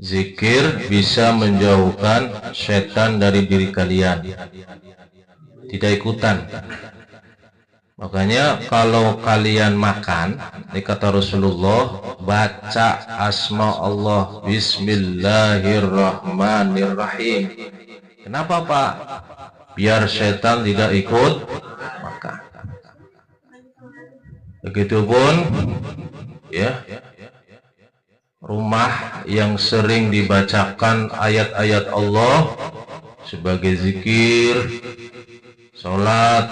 Zikir bisa menjauhkan setan dari diri kalian. Tidak ikutan. Makanya kalau kalian makan, kata Rasulullah, baca asma Allah, Bismillahirrahmanirrahim. Kenapa Pak? Biar setan tidak ikut makan. Begitupun ya, rumah yang sering dibacakan ayat-ayat Allah sebagai zikir, sholat,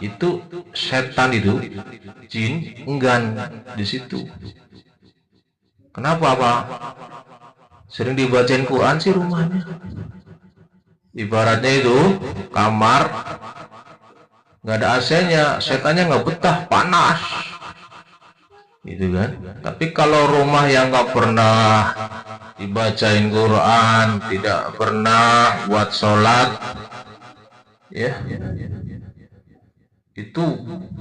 itu setan itu, jin enggan di situ. Kenapa Pak? Sering dibacain Quran sih rumahnya. Ibaratnya itu kamar nggak ada AC-nya, setannya nggak betah, panas, gitu kan. Tapi kalau rumah yang nggak pernah dibacain Quran, tidak pernah buat sholat, ya, itu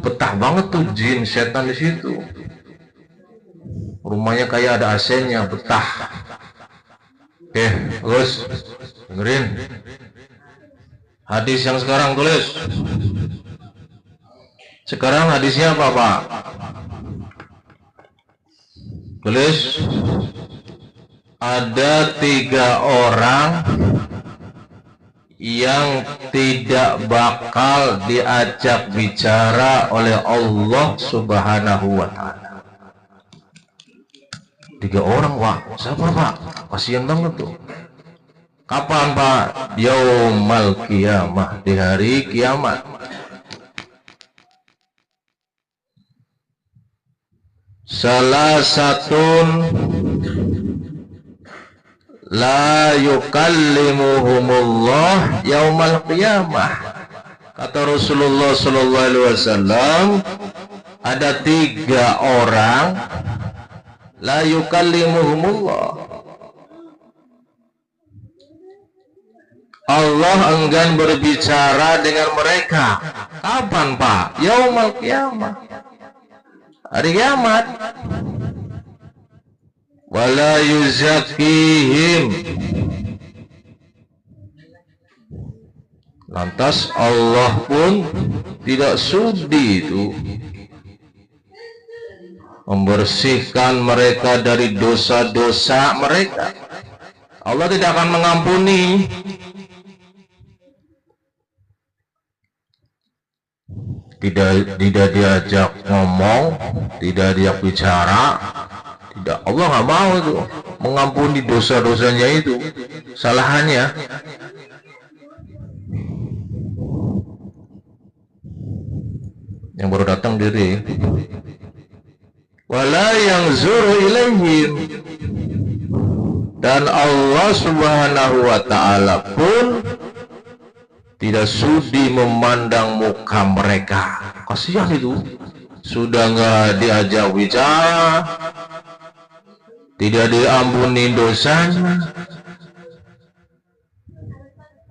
betah banget tuh jin setan di situ. Rumahnya kayak ada AC-nya, betah. Oke, terus dengerin hadis yang sekarang, tulis. Sekarang hadisnya apa Pak? Tulis. Ada 3 orang yang tidak bakal diajak bicara oleh Allah Subhanahu wa ta'ala. 3 orang Pak. Siapa Pak? Kasihan banget tuh. Kapan Pak? Yaumal Qiyamah, di hari kiamat. Salah satun la yukallimuhumullah yaumal qiyamah. Kata Rasulullah sallallahu alaihi wasallam, ada 3 orang la yukallimuhumullah, Allah enggan berbicara dengan mereka. Kapan Pak? Yaumal qiyamah, hari kiamat. Wala yuzakihim, lantas Allah pun tidak sudi itu membersihkan mereka dari dosa-dosa mereka. Allah tidak akan mengampuni. Tidak diajak ngomong, tidak diajak bicara, tidak. Allah nggak mau itu mengampuni dosa-dosanya itu, kesalahannya. Yang baru datang diri. Wala yanzuru ilaihim, dan Allah Subhanahu wa ta'ala pun tidak sudi memandang muka mereka. Kasihan itu, sudah nggak diajak bicara, tidak diampuni dosanya,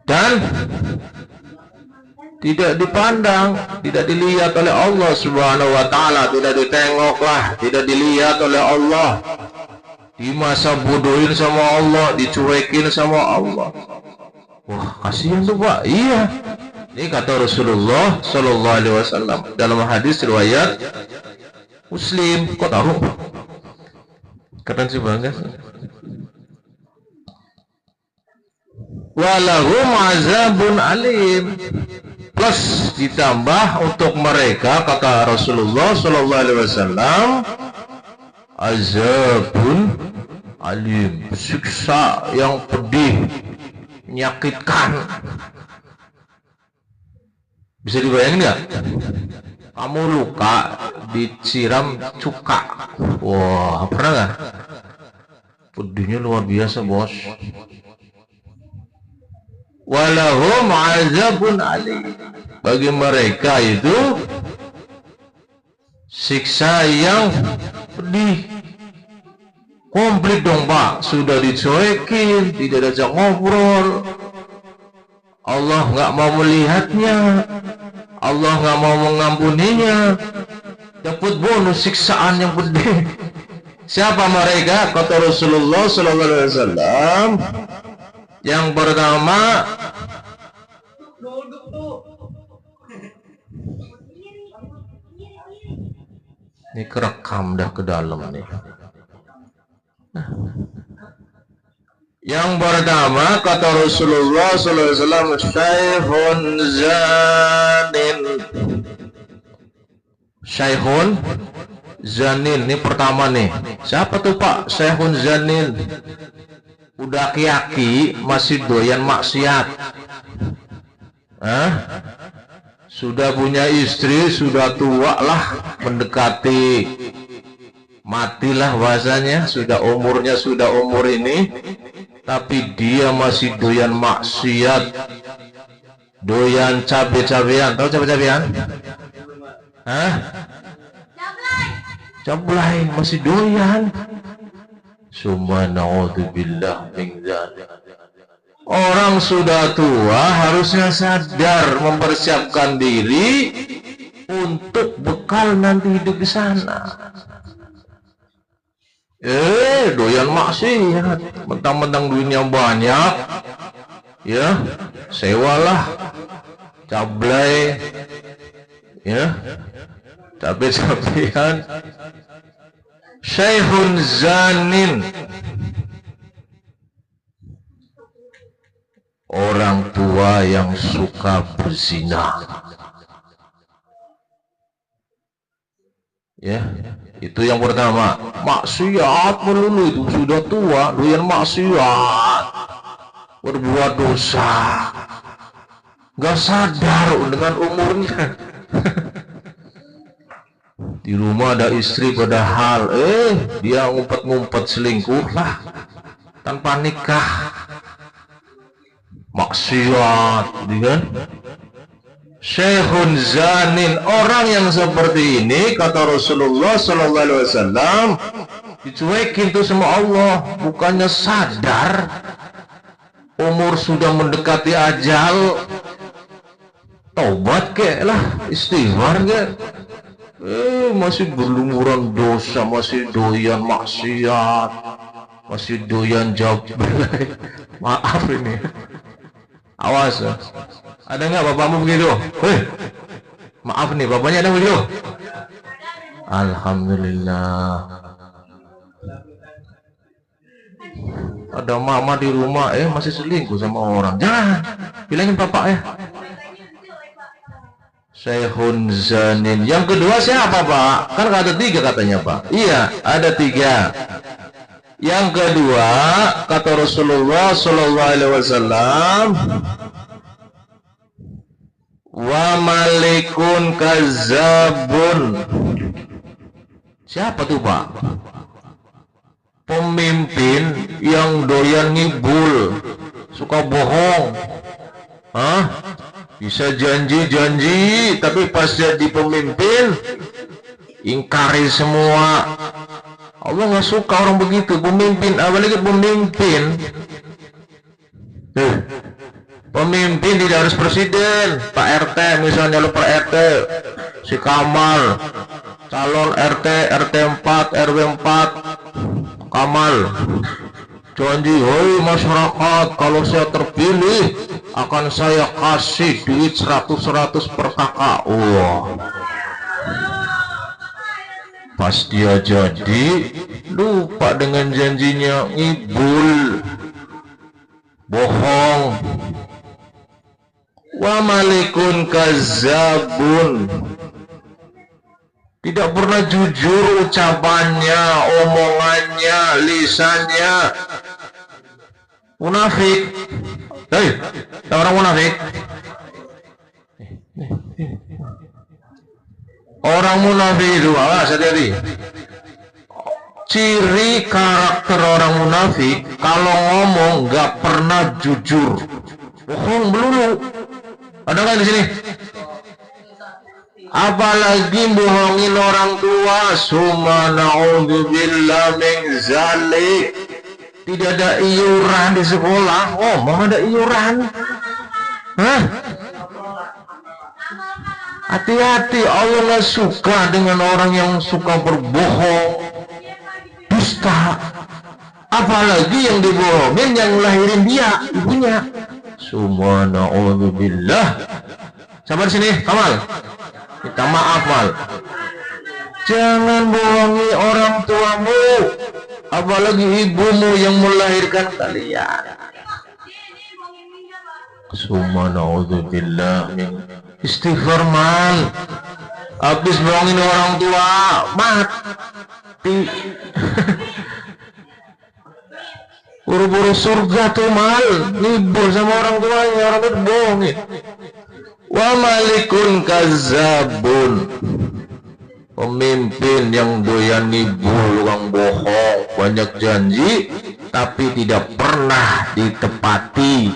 dan tidak dipandang, tidak dilihat oleh Allah Subhanahu wa ta'ala, tidak ditengoklah, tidak dilihat oleh Allah, di masa bodohin sama Allah, dicuekin sama Allah. Wah, kasihan tuh Pak. Iya, ini kata Rasulullah sallallahu alaihi wasallam dalam hadis riwayat Muslim. Kok tahu? Keren sih banget. Walahum azabun alim, plus ditambah untuk mereka, kata Rasulullah sallallahu alaihi wasallam, azabun alim, siksa yang pedih, menyakitkan. Bisa dibayangin nggak? Kamu luka disiram cuka, wah, pernah nggak? Pedihnya luar biasa bos. Walahum azabun alim, bagi mereka itu siksa yang pedih. Komplit dong Pak, sudah dicuekin, tidak diajak ngobrol, Allah nggak mau melihatnya, Allah nggak mau mengampuninya, dapat bonus siksaan yang pedih, Siapa mereka? Kata Rasulullah sallallahu alaihi wasallam, yang pertama ini kerekam dah ke dalam nih. Yang pertama kata Rasulullah sallallahu alaihi wasallam, syaikhun zanin. Syaikhun zanin, ini pertama nih. Siapa tuh Pak? Syaikhun zanin. Udah aki-aki masih doyan maksiat. Sudah punya istri, sudah tua lah, mendekati matilah bahasanya, sudah umurnya sudah umur ini, tapi dia masih doyan maksiat, doyan cabe-cabean. Tahu cabe-cabean? Cablay masih doyan. Subhanallah min dzalik. Orang sudah tua harusnya sadar mempersiapkan diri untuk bekal nanti hidup di sana. Doyan maksiat, mentang-mentang duitnya banyak, ya sewalah cablay, ya cabe-cabean. Syaikhun zanin, orang tua yang suka berzina. Ya, itu yang pertama. Maksiat melulu, itu sudah tua, doyan maksiat, berbuat dosa, gak sadar dengan umurnya. Di rumah ada istri padahal dia ngumpet-ngumpet selingkuh lah tanpa nikah. Maksiat, kan? Syaikhun zanin, orang yang seperti ini kata Rasulullah sallallahu alaihi wasallam dicuekin tuh sama Allah, bukannya sadar umur sudah mendekati ajal, taubat kek lah, istighfar kek. Masih berlumuran dosa, masih doyan maksiat, masih doyan jablay. Maaf ini. Awas, ada nggak bapakmu begitu? Maaf nih, bapaknya ada begitu? Alhamdulillah. Ada mama di rumah, masih selingkuh sama orang. Jangan, bilangin bapak ya. Syaikhun zanin. Yang kedua siapa Pak? Kan ada 3 katanya Pak. Iya, ada 3. Yang kedua kata Rasulullah sallallahu alaihi wasallam, wa malikun kazzabun. Siapa tuh Pak? Pemimpin yang doyan ngibul, suka bohong. Bisa janji-janji, tapi pas jadi pemimpin ingkari semua. Allah nggak suka orang begitu, pemimpin, apalagi pemimpin. Pemimpin tidak harus presiden, Pak RT misalnya, lo Pak RT, si Kamal, calon RT, RT 4, RW 4, Kamal, janji, hoi masyarakat, kalau saya terpilih akan saya kasih duit 100 per kakak. Pas dia jadi lupa dengan janjinya, ngibul, bohong. Wa malikun kazzabun, tidak pernah jujur ucapannya, omongannya, lisannya. Munafik. Orang munafik. Orang munafik itu, hati-hati. Ciri karakter orang munafik, kalau ngomong nggak pernah jujur, bohong melulu. Ada nggak di sini? Apalagi bohongin orang tua. Subhanallah min zalik. Tidak ada iuran di sekolah. Mau ada iuran? Hati-hati, Allah nggak suka dengan orang yang suka berbohong, dusta. Apalagi yang dibohongin yang lahirin dia, ibunya. Subhanallah. Sabar sini, Kamal. Minta maaf, Mal. Jangan bohongi orang tuamu, apalagi ibumu yang melahirkan kalian. Subhanallah. Istighfar, Mal. Habis bohongin orang tua, mati. Buru-buru surga tuh, Mal. Libur sama orang tuanya, orang itu bohongin. Wa malikun kazzabun. Pemimpin yang doyan nibul, yang bohong, banyak janji tapi tidak pernah ditepati.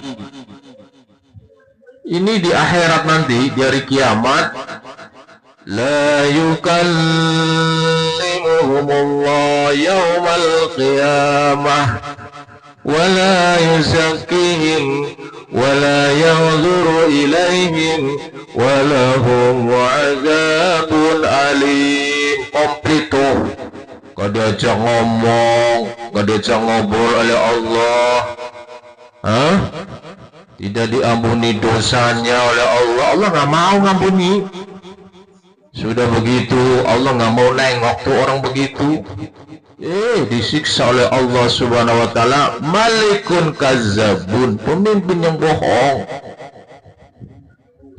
Ini di akhirat nanti, di hari kiamat. La yukallimuhumullah yawmal qiyamah wa la yuzakkihim wa la yanzuru ilaihim wa lahum azabun alim. Komplit tuh. Gak diajak ngomong, gak diajak ngobrol oleh Allah. Hah? Tidak diampuni dosanya oleh Allah. Allah gak mau ngampuni. Sudah begitu, Allah nggak mau nengok tuh orang begitu. Disiksa oleh Allah Subhanahu wa taala. Malikun kazzabun, pemimpin yang bohong,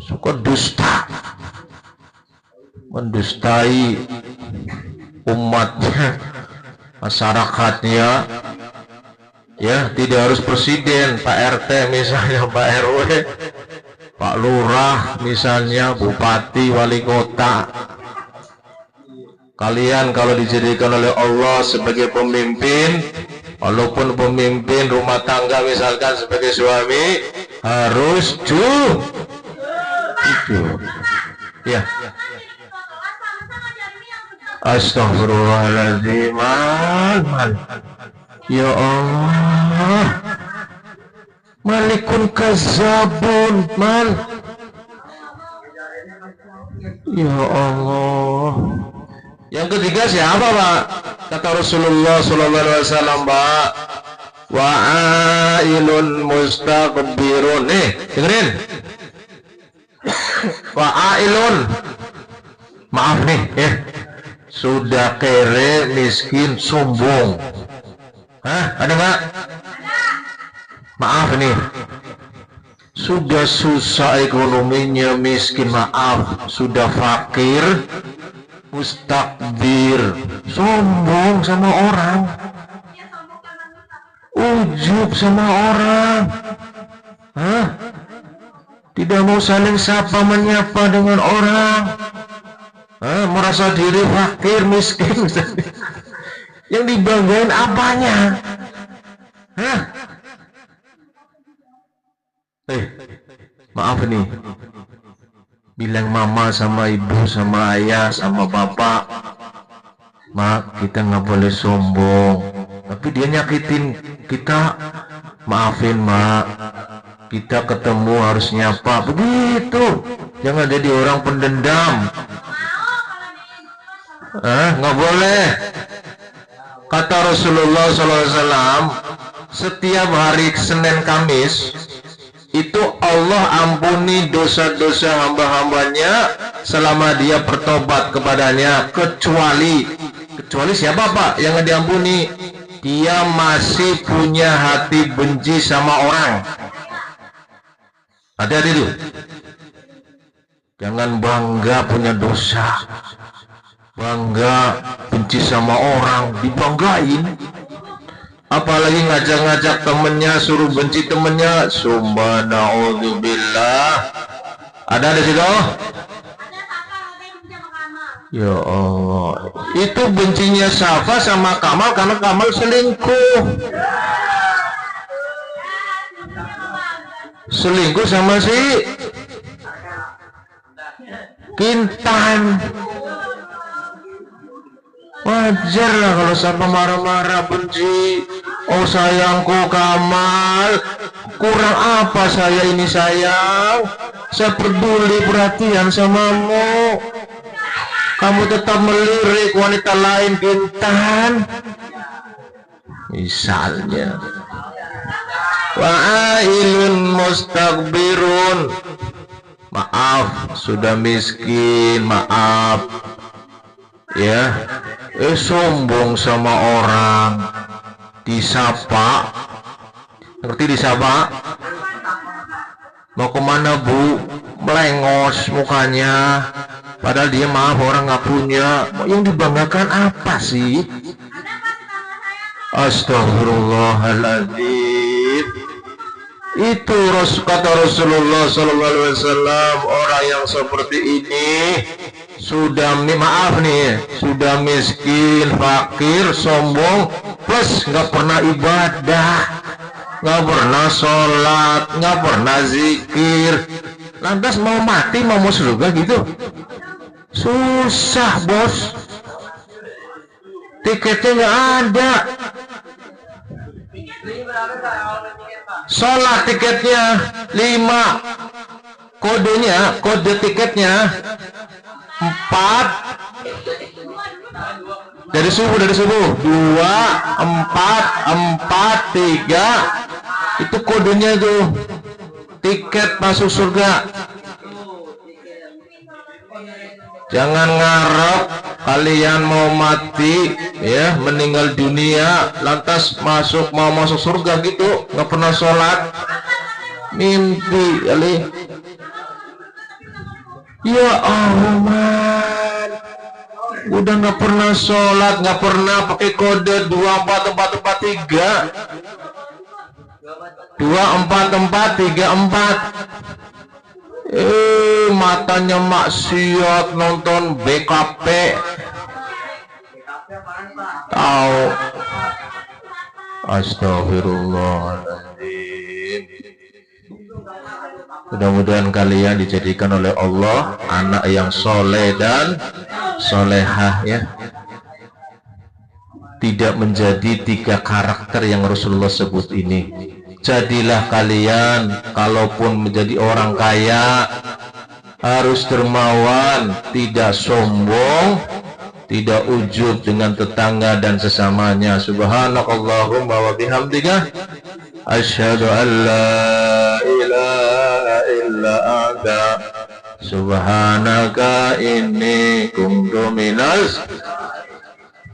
suka dusta, mendustai umatnya, masyarakatnya. Ya, tidak harus presiden, Pak RT misalnya, Pak RW, Pak Lurah misalnya, Bupati, Wali Kota. Kalian kalau dijadikan oleh Allah sebagai pemimpin, walaupun pemimpin rumah tangga misalkan sebagai suami, harus jujur. Ya. Astagfirullahaladzim. Ya Allah. Malikun kazzabun, Mal. Ya Allah. Yang ketiga siapa, Pak? Kata Rasulullah SAW, Pak. Wa'ailun mustaqbirun. Dengerin. Wa'ailun. Maaf nih, sudah kere, miskin, sombong. Hah? Ada nggak? Maaf nih, sudah susah ekonominya, miskin, maaf, sudah fakir, mustakbir, sombong sama orang, ujub sama orang, tidak mau saling sapa menyapa dengan orang, merasa diri fakir, miskin. Yang dibanggain apanya? Maaf nih, bilang mama sama ibu sama ayah sama bapak, Mak, kita nggak boleh sombong. Tapi dia nyakitin kita, maafin Mak, kita ketemu harus nyapa. Begitu, jangan jadi orang pendendam. Nggak boleh. Kata Rasulullah SAW, setiap hari Senin Kamis itu Allah ampuni dosa-dosa hamba-hambanya selama dia bertobat kepadanya, kecuali siapa, Pak, yang nggak diampuni? Dia masih punya hati benci sama orang. Hati-hati tuh, jangan bangga punya dosa, bangga benci sama orang, dibanggain. Apalagi ngajak-ngajak temennya, suruh benci temennya. Subhanallah. Ada di situ? Ya Allah. Itu bencinya Safa sama Kamal karena Kamal selingkuh. Selingkuh sama si Kintan. Wajar lah kalau Safa marah-marah, benci. Oh sayangku Kamal, kurang apa saya ini sayang? Saya peduli perhatian samamu. Kamu tetap melirik wanita lain, Kintan. misalnya. Wa'ailun mustakbirun, maaf sudah miskin, maaf ya, sombong sama orang, disapa, ngerti disapa? Mau kemana bu? Melengos mukanya, padahal dia maaf orang nggak punya. Yang dibanggakan apa sih? Astagfirullahaladzim. Itu kata Rasulullah Sallallahu Alaihi Wasallam, orang yang seperti ini sudah maaf nih, sudah miskin, fakir, sombong, plus nggak pernah ibadah, nggak pernah sholat, nggak pernah zikir. Lantas mau mati, mau masuk surga gitu? Susah bos. Tiketnya nggak ada. Sholat tiketnya 5, kodenya, kode tiketnya 4 dari subuh 2 4 4 3, itu kodenya tuh tiket masuk surga. Jangan ngarep kalian mau mati ya, meninggal dunia lantas mau masuk surga gitu, nggak pernah sholat, mimpi kali. Ya Allah man, udah nggak pernah sholat, nggak pernah pakai kode 2443 2434, matanya maksiat, nonton BKP, tahu. Astagfirullahaladzim. Mudah-mudahan kalian dijadikan oleh Allah anak yang soleh dan solehah ya, tidak menjadi 3 karakter yang Rasulullah sebut ini. Jadilah kalian kalaupun menjadi orang kaya harus dermawan, tidak sombong, tidak ujub dengan tetangga dan sesamanya. Subhanakallahumma wa bihamdika asyhadu an la ilaha illa anta subhanaka inni kuntu minas